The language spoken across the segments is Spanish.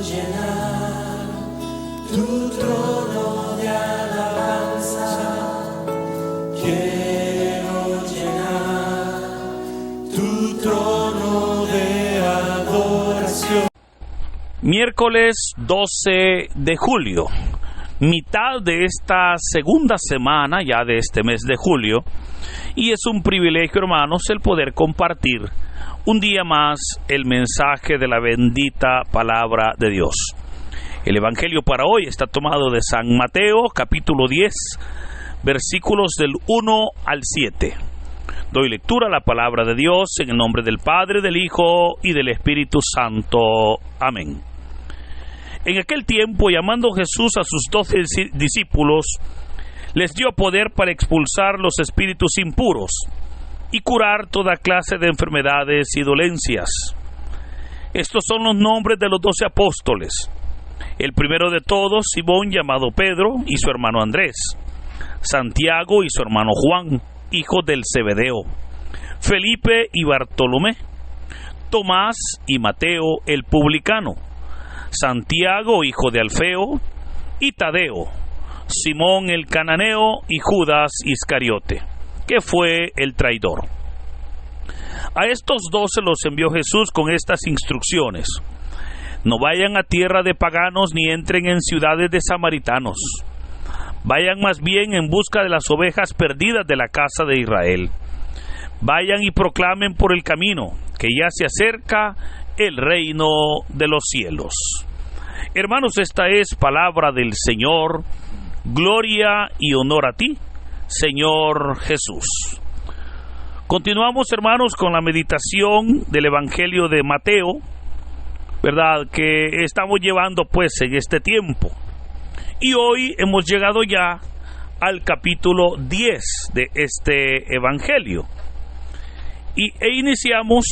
llenar tu trono de alabanza. Quiero llenar tu trono de adoración. Miércoles 12 de julio, mitad de esta segunda semana ya de este mes de julio, y es un privilegio, hermanos, el poder compartir un día más el mensaje de la bendita palabra de Dios. El evangelio para hoy está tomado de San Mateo, capítulo 10, versículos del 1 al 7. Doy lectura a la palabra de Dios en el nombre del Padre, del Hijo y del Espíritu Santo. Amén. En aquel tiempo, llamando Jesús a sus 12 discípulos, les dio poder para expulsar los espíritus impuros y curar toda clase de enfermedades y dolencias. Estos son los nombres de los 12 apóstoles. El primero de todos, Simón, llamado Pedro, y su hermano Andrés. Santiago y su hermano Juan, hijos del Zebedeo. Felipe y Bartolomé. Tomás y Mateo el publicano. Santiago, hijo de Alfeo, y Tadeo. Simón el cananeo y Judas Iscariote, que fue el traidor. A estos 12 los envió Jesús con estas instrucciones: no vayan a tierra de paganos ni entren en ciudades de samaritanos. Vayan más bien en busca de las ovejas perdidas de la casa de Israel. Vayan y proclamen por el camino que ya se acerca el reino de los cielos. Hermanos, esta es palabra del Señor. Gloria y honor a ti, Señor Jesús. Continuamos, hermanos, con la meditación del Evangelio de Mateo, ¿verdad?, que estamos llevando pues en este tiempo. Y hoy hemos llegado ya al capítulo 10 de este Evangelio. E iniciamos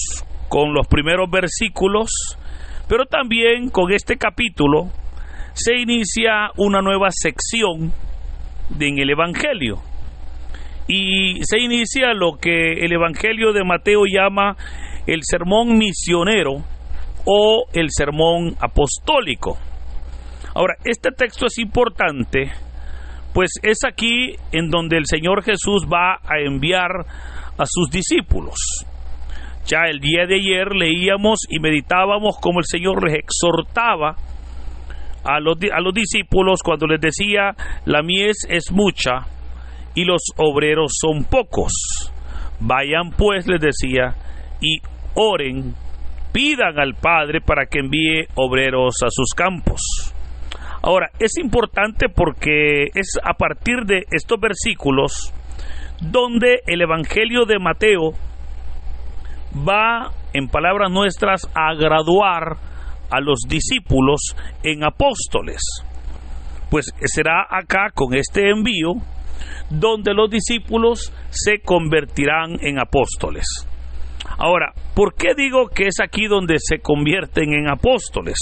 con los primeros versículos, pero también con este capítulo se inicia una nueva sección en el Evangelio. Y se inicia lo que el Evangelio de Mateo llama el sermón misionero o el sermón apostólico. Ahora, este texto es importante, pues es aquí en donde el Señor Jesús va a enviar a sus discípulos. Ya el día de ayer leíamos y meditábamos cómo el Señor les exhortaba a los discípulos cuando les decía: la mies es mucha y los obreros son pocos. Vayan pues, les decía, y oren, pidan al Padre para que envíe obreros a sus campos. Ahora, es importante porque es a partir de estos versículos donde el Evangelio de Mateo va, en palabras nuestras, a graduar a los discípulos en apóstoles. Pues será acá, con este envío, donde los discípulos se convertirán en apóstoles. Ahora, ¿por qué digo que es aquí donde se convierten en apóstoles?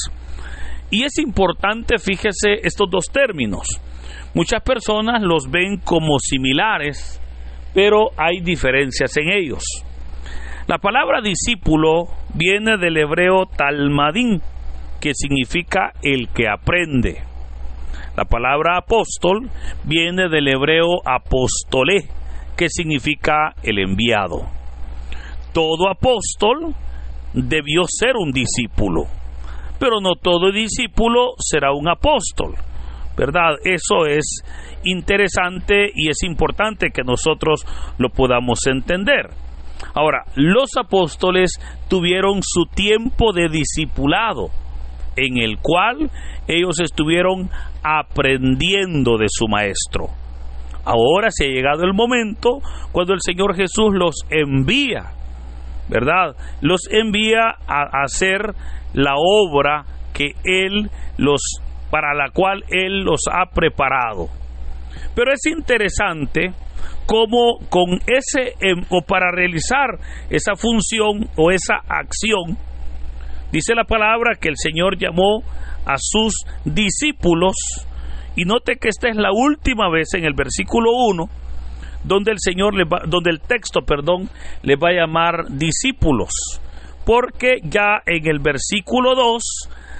Y es importante, fíjese, estos dos términos. Muchas personas los ven como similares, pero hay diferencias en ellos. La palabra discípulo viene del hebreo talmadín, que significa el que aprende. La palabra apóstol viene del hebreo apostolé, que significa el enviado. Todo apóstol debió ser un discípulo, pero no todo discípulo será un apóstol, ¿verdad? Eso es interesante y es importante que nosotros lo podamos entender. Ahora, los apóstoles tuvieron su tiempo de discipulado, en el cual ellos estuvieron aprendiendo de su maestro. Ahora se ha llegado el momento cuando el Señor Jesús los envía, ¿verdad? Los envía a hacer la obra que para la cual Él los ha preparado. Pero es interesante cómo para realizar esa función o esa acción, dice la palabra que el Señor llamó a sus discípulos, y note que esta es la última vez en el versículo 1 donde el texto les va a llamar discípulos, porque ya en el versículo 2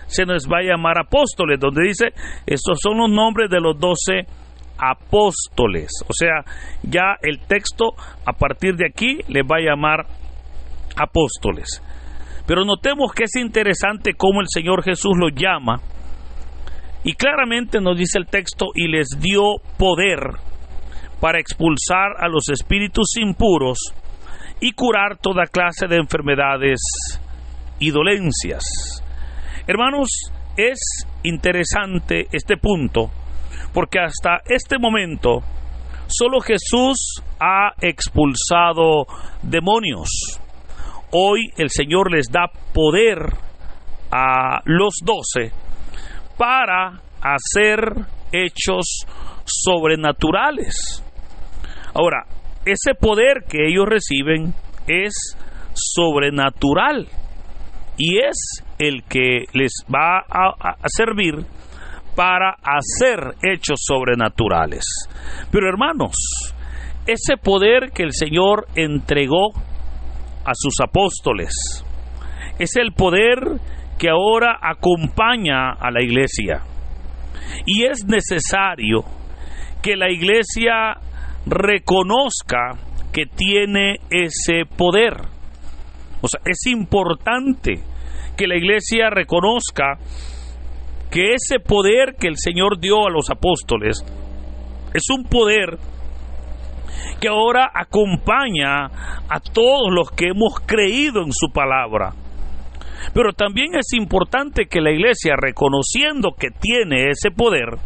se nos va a llamar apóstoles, donde dice, estos son los nombres de los 12 apóstoles. O sea, ya el texto a partir de aquí les va a llamar apóstoles. Pero notemos que es interesante cómo el Señor Jesús los llama, y claramente nos dice el texto, y les dio poder para expulsar a los espíritus impuros y curar toda clase de enfermedades y dolencias. Hermanos, es interesante este punto, porque hasta este momento solo Jesús ha expulsado demonios. Hoy el Señor les da poder a los 12 para hacer hechos sobrenaturales. Ahora, ese poder que ellos reciben es sobrenatural y es el que les va a servir para hacer hechos sobrenaturales. Pero hermanos, ese poder que el Señor entregó a sus apóstoles es el poder que ahora acompaña a la iglesia, y es necesario que la iglesia reconozca que tiene ese poder. O sea, es importante que la iglesia reconozca que ese poder que el Señor dio a los apóstoles es un poder que ahora acompaña a todos los que hemos creído en su palabra. Pero también es importante que la iglesia, reconociendo que tiene ese poder,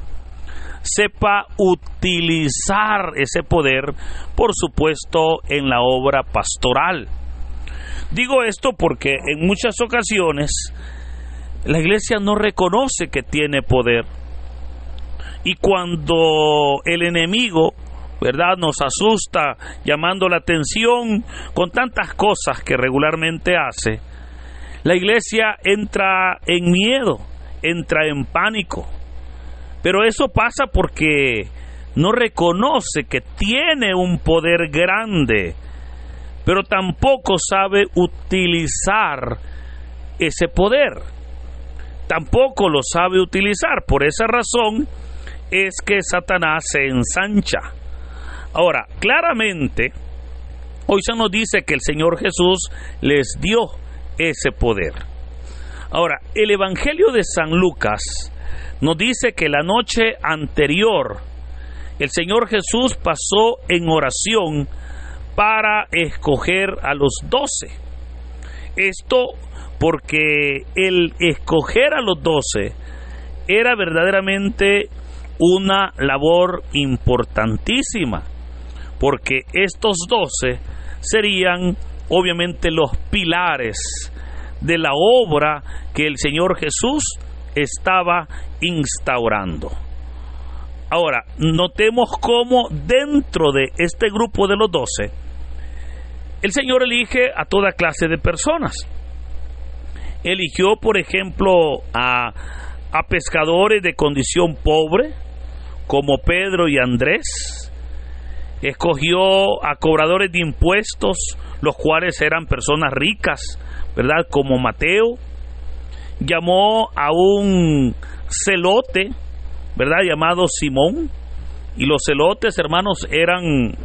sepa utilizar ese poder, por supuesto, en la obra pastoral. Digo esto porque en muchas ocasiones la iglesia no reconoce que tiene poder. Y cuando el enemigo, ¿verdad?, nos asusta llamando la atención con tantas cosas que regularmente hace, la iglesia entra en miedo, entra en pánico. Pero eso pasa porque no reconoce que tiene un poder grande, pero tampoco sabe utilizar ese poder. Tampoco lo sabe utilizar. Por esa razón es que Satanás se ensancha. Ahora, claramente, hoy se nos dice que el Señor Jesús les dio ese poder. Ahora, el Evangelio de San Lucas nos dice que la noche anterior el Señor Jesús pasó en oración para escoger a los 12. Esto porque el escoger a los 12 era verdaderamente una labor importantísima, porque estos 12 serían obviamente los pilares de la obra que el Señor Jesús estaba instaurando. Ahora, notemos cómo dentro de este grupo de los 12, el Señor elige a toda clase de personas. Eligió, por ejemplo, a pescadores de condición pobre, como Pedro y Andrés. Escogió a cobradores de impuestos, los cuales eran personas ricas, ¿verdad?, como Mateo. Llamó a un celote, ¿verdad?, llamado Simón. Y los celotes, hermanos, eran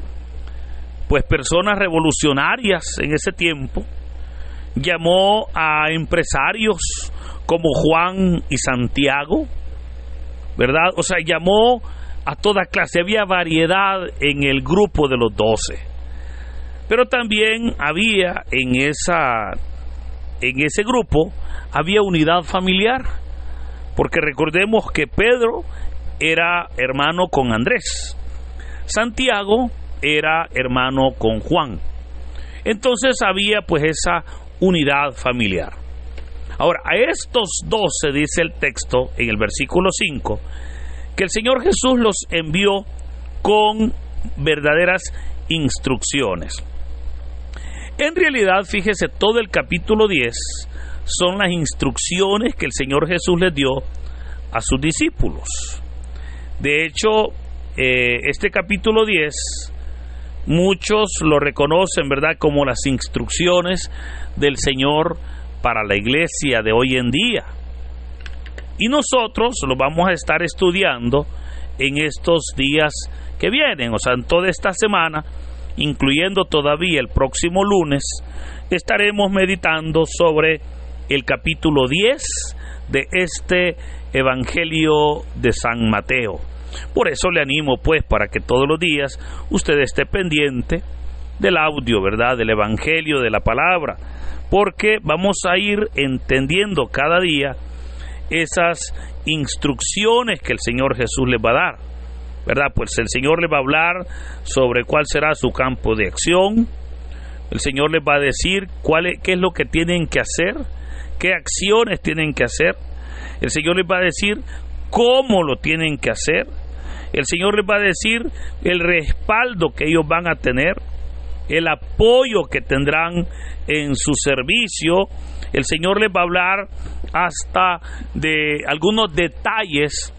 pues personas revolucionarias en ese tiempo. Llamó a empresarios como Juan y Santiago, ¿verdad? O sea, llamó a toda clase. Había variedad en el grupo de los 12. Pero también había en ese grupo había unidad familiar, porque recordemos que Pedro era hermano con Andrés, Santiago era hermano con Juan. Entonces había pues esa unidad familiar. Ahora, a estos 12 dice el texto en el versículo 5 que el Señor Jesús los envió con verdaderas instrucciones. En realidad, fíjese, todo el capítulo 10 son las instrucciones que el Señor Jesús les dio a sus discípulos. De hecho, este capítulo 10, muchos lo reconocen, ¿verdad?, como las instrucciones del Señor para la iglesia de hoy en día. Y nosotros lo vamos a estar estudiando en estos días que vienen, o sea, en toda esta semana, incluyendo todavía el próximo lunes, estaremos meditando sobre el capítulo 10 de este Evangelio de San Mateo. Por eso le animo, pues, para que todos los días usted esté pendiente del audio, ¿verdad?, del Evangelio, de la palabra, porque vamos a ir entendiendo cada día esas instrucciones que el Señor Jesús les va a dar, ¿verdad? Pues el Señor les va a hablar sobre cuál será su campo de acción. El Señor les va a decir qué es lo que tienen que hacer, qué acciones tienen que hacer. El Señor les va a decir cómo lo tienen que hacer. El Señor les va a decir el respaldo que ellos van a tener, el apoyo que tendrán en su servicio. El Señor les va a hablar hasta de algunos detalles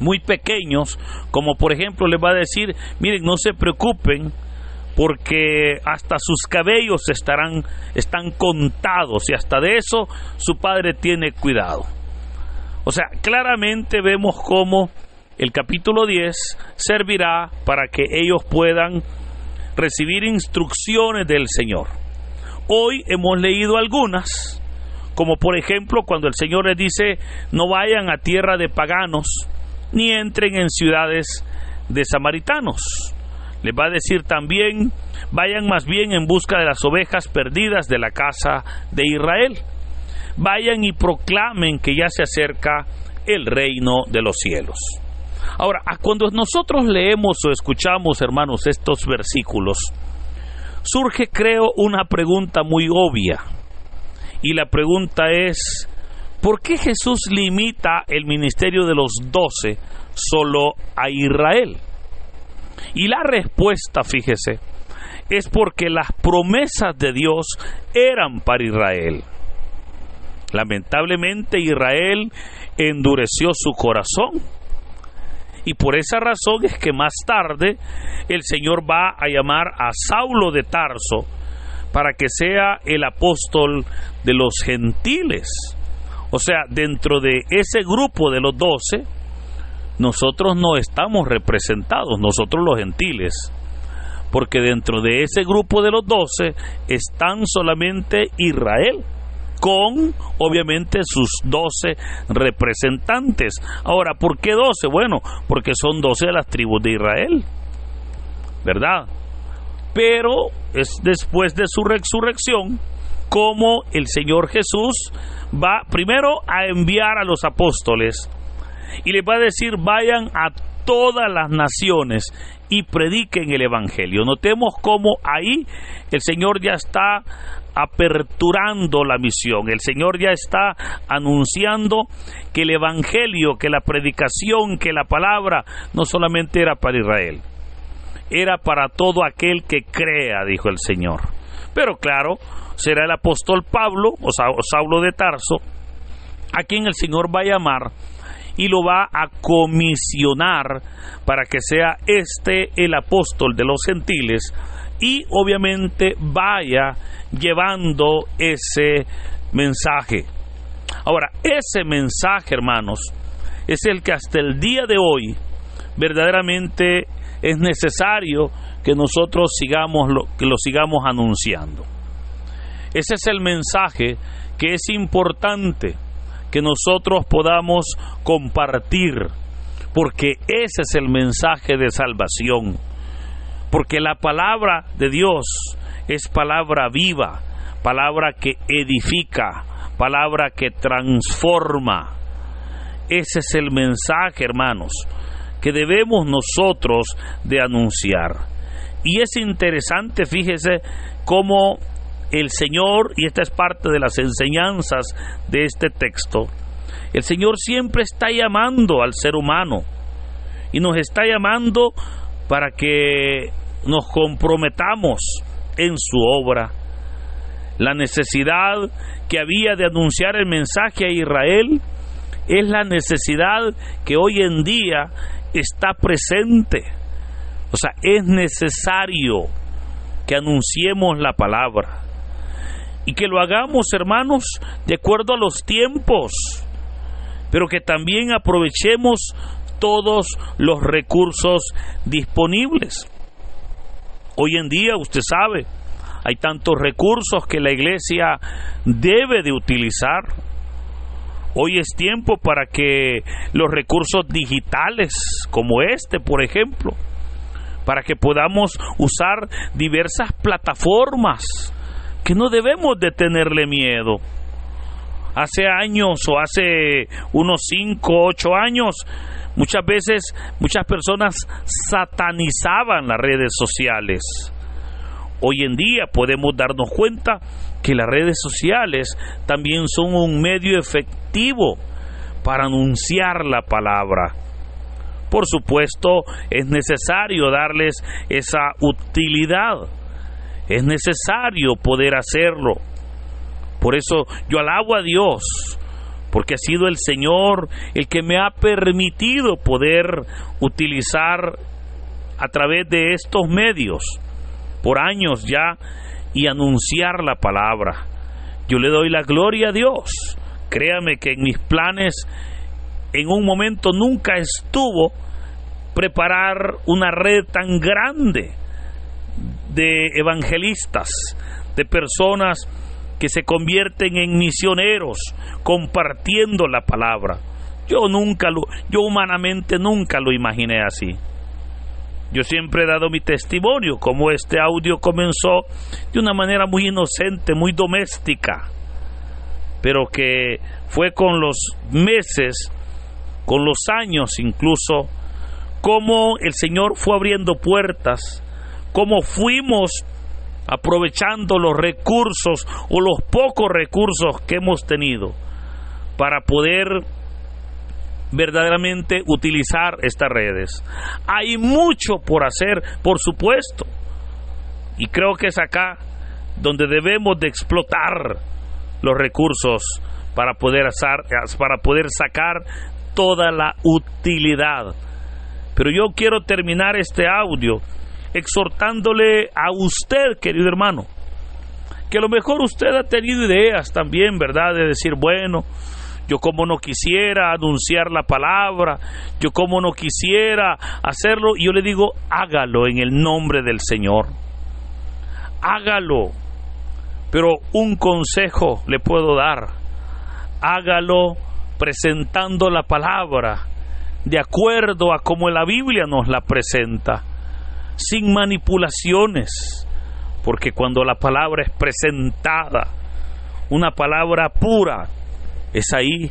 muy pequeños, como por ejemplo les va a decir, miren, no se preocupen, porque hasta sus cabellos están contados, y hasta de eso su Padre tiene cuidado. O sea, claramente vemos cómo el capítulo 10 servirá para que ellos puedan recibir instrucciones del Señor. Hoy hemos leído algunas, como por ejemplo cuando el Señor les dice, no vayan a tierra de paganos, ni entren en ciudades de samaritanos. Les va a decir también, vayan más bien en busca de las ovejas perdidas de la casa de Israel. Vayan y proclamen que ya se acerca el reino de los cielos. Ahora, cuando nosotros leemos o escuchamos, hermanos, estos versículos, surge, creo, una pregunta muy obvia. Y la pregunta es, ¿por qué Jesús limita el ministerio de los 12 solo a Israel? Y la respuesta, fíjese, es porque las promesas de Dios eran para Israel. Lamentablemente Israel endureció su corazón, y por esa razón es que más tarde el Señor va a llamar a Saulo de Tarso para que sea el apóstol de los gentiles. O sea, dentro de ese grupo de los 12, nosotros no estamos representados, nosotros los gentiles, porque dentro de ese grupo de los 12 están solamente Israel, con obviamente sus 12 representantes. Ahora, ¿por qué 12? Bueno, porque son 12 de las tribus de Israel, ¿verdad? Pero es después de su resurrección como el Señor Jesús va primero a enviar a los apóstoles y les va a decir, vayan a todas las naciones y prediquen el Evangelio. Notemos cómo ahí el Señor ya está aperturando la misión. El Señor ya está anunciando que el Evangelio, que la predicación, que la palabra no solamente era para Israel, era para todo aquel que crea, dijo el Señor. Pero claro, será el apóstol Pablo, o Saulo de Tarso, a quien el Señor va a llamar y lo va a comisionar para que sea el apóstol de los gentiles, y obviamente vaya llevando ese mensaje. Ahora, ese mensaje, hermanos, es el que hasta el día de hoy verdaderamente es necesario que nosotros lo sigamos anunciando. Ese es el mensaje que es importante que nosotros podamos compartir, porque ese es el mensaje de salvación, porque la palabra de Dios es palabra viva, palabra que edifica, palabra que transforma. Ese es el mensaje, hermanos, que debemos nosotros de anunciar. Y es interesante, fíjese, cómo el Señor, y esta es parte de las enseñanzas de este texto, el Señor siempre está llamando al ser humano, y nos está llamando para que nos comprometamos en su obra. La necesidad que había de anunciar el mensaje a Israel es la necesidad que hoy en día está presente. O sea, es necesario que anunciemos la palabra y que lo hagamos, hermanos, de acuerdo a los tiempos, pero que también aprovechemos todos los recursos disponibles. Hoy en día, usted sabe, hay tantos recursos que la iglesia debe de utilizar. Hoy es tiempo para que los recursos digitales, como este, por ejemplo, para que podamos usar diversas plataformas, que no debemos de tenerle miedo. Hace años o hace unos 5 o 8 años, muchas veces muchas personas satanizaban las redes sociales. Hoy en día podemos darnos cuenta que las redes sociales también son un medio efectivo para anunciar la palabra. Por supuesto, es necesario darles esa utilidad. Es necesario poder hacerlo. Por eso yo alabo a Dios, porque ha sido el Señor el que me ha permitido poder utilizar a través de estos medios por años ya y anunciar la palabra. Yo le doy la gloria a Dios. Créame que en mis planes en un momento nunca estuvo preparar una red tan grande de evangelistas, de personas que se convierten en misioneros compartiendo la palabra. Yo humanamente nunca lo imaginé así. Yo siempre he dado mi testimonio, como este audio comenzó de una manera muy inocente, muy doméstica, pero que fue con los meses, con los años incluso, cómo el Señor fue abriendo puertas, cómo fuimos aprovechando los recursos o los pocos recursos que hemos tenido para poder verdaderamente utilizar estas redes. Hay mucho por hacer, por supuesto, y creo que es acá donde debemos de explotar los recursos para poder sacar toda la utilidad. Pero yo quiero terminar este audio exhortándole a usted, querido hermano, que a lo mejor usted ha tenido ideas también, ¿verdad?, de decir, bueno, yo como no quisiera anunciar la palabra, yo como no quisiera hacerlo, y yo le digo, hágalo en el nombre del Señor, hágalo. Pero un consejo le puedo dar: hágalo presentando la palabra de acuerdo a como la Biblia nos la presenta, sin manipulaciones, porque cuando la palabra es presentada, una palabra pura, es ahí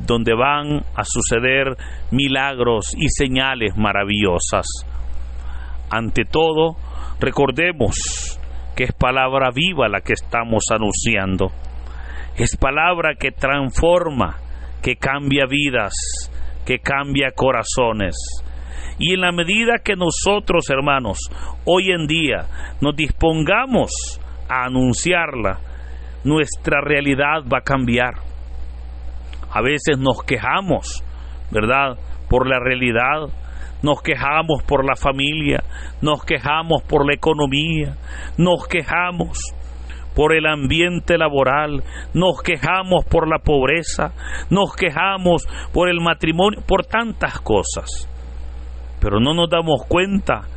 donde van a suceder milagros y señales maravillosas. Ante todo, recordemos que es palabra viva la que estamos anunciando. Es palabra que transforma, que cambia vidas, que cambia corazones. Y en la medida que nosotros, hermanos, hoy en día nos dispongamos a anunciarla, nuestra realidad va a cambiar. A veces nos quejamos, ¿verdad?, por la realidad, nos quejamos por la familia, nos quejamos por la economía, nos quejamos por el ambiente laboral, nos quejamos por la pobreza, nos quejamos por el matrimonio, por tantas cosas. Pero no nos damos cuenta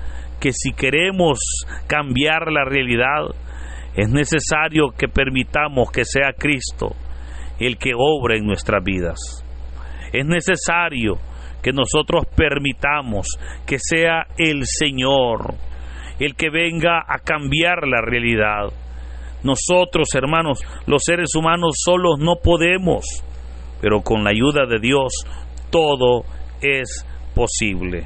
que si queremos cambiar la realidad, es necesario que permitamos que sea Cristo el que obre en nuestras vidas. Es necesario que nosotros permitamos que sea el Señor el que venga a cambiar la realidad. Nosotros, hermanos, los seres humanos solos no podemos, pero con la ayuda de Dios todo es posible.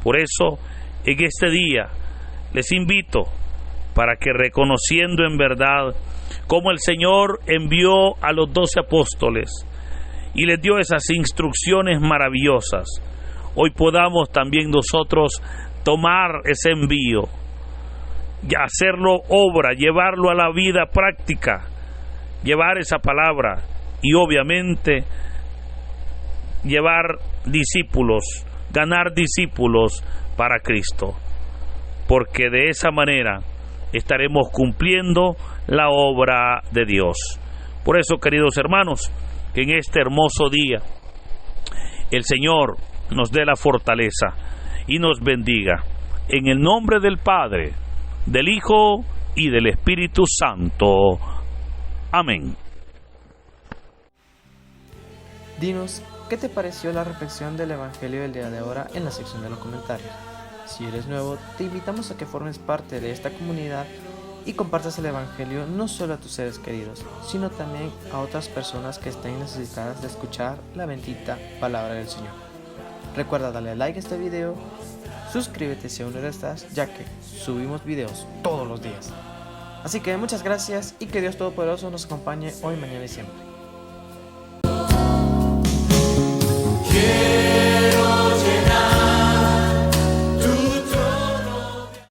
Por eso, en este día, les invito para que, reconociendo en verdad cómo el Señor envió a los 12 apóstoles y les dio esas instrucciones maravillosas, hoy podamos también nosotros tomar ese envío y hacerlo obra, llevarlo a la vida práctica, llevar esa palabra y obviamente llevar discípulos, ganar discípulos para Cristo, porque de esa manera estaremos cumpliendo la obra de Dios. Por eso, queridos hermanos, que en este hermoso día el Señor nos dé la fortaleza y nos bendiga. En el nombre del Padre, del Hijo y del Espíritu Santo. Amén. Dinos, ¿qué te pareció la reflexión del Evangelio del día de ahora en la sección de los comentarios? Si eres nuevo, te invitamos a que formes parte de esta comunidad y compartas el Evangelio no solo a tus seres queridos, sino también a otras personas que estén necesitadas de escuchar la bendita palabra del Señor. Recuerda darle like a este video, suscríbete si aún no lo estás, ya que subimos videos todos los días. Así que muchas gracias y que Dios Todopoderoso nos acompañe hoy, mañana y siempre. Yeah.